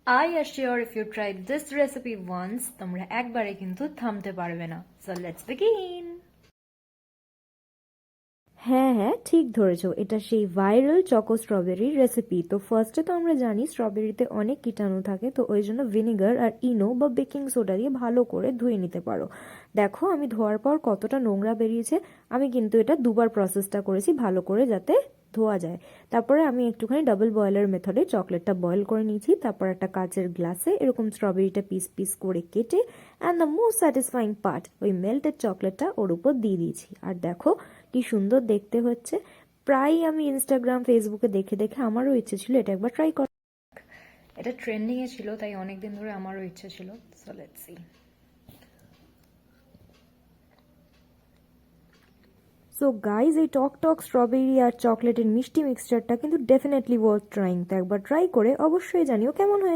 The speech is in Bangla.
I assure if you try this recipe once, তোমরা একবারে কিন্তু থামতে পারবে না। So let's begin! হ্যাঁ হ্যাঁ ঠিক ধরেছো, এটা সেই ভাইরাল চকো স্ট্রবেরির রেসিপি। তো ফার্স্টে তো আমরা জানি স্ট্রবেরিতে অনেক কীটাণু থাকে, তো ওই জন্য ভিনেগার আর ইনো বা বেকিং সোডা দিয়ে ভালো করে ধুয়ে নিতে পারো। দেখো আমি ধোয়ার পর কতটা নোংরা বেরিয়েছে। আমি কিন্তু এটা দুবার প্রসেসটা করেছি ভালো করে যাতে ধোয়া যায়। তারপরে আমি একটুখানি ডাবল বয়েলের মেথডে চকলেটটা বয়েল করে নিয়েছি। তারপর একটা কাচের গ্লাসে এরকম স্ট্রবেরিটা পিস পিস করে কেটে and the most satisfying part, ওই মেল্টেড চকলেটটা ওর উপর দিয়ে দিয়েছি। আর দেখো কি সুন্দর দেখতে হচ্ছে। প্রায় আমি ইনস্টাগ্রাম ফেসবুকে দেখে দেখে আমারও ইচ্ছে ছিল এটা একবার ট্রাই করার। এটা ট্রেন্ডিং এ ছিল, তাই অনেকদিন ধরে আমারও ইচ্ছে ছিল। So let's see. So guys, এই টক টক স্ট্রবেরি আর চকলেটের মিষ্টি মিক্সচারটা কিন্তু ডেফিনেটলি ওয়ার্থ ট্রাইং। তো একবার ট্রাই করে অবশ্যই জানিও কেমন হয়েছে।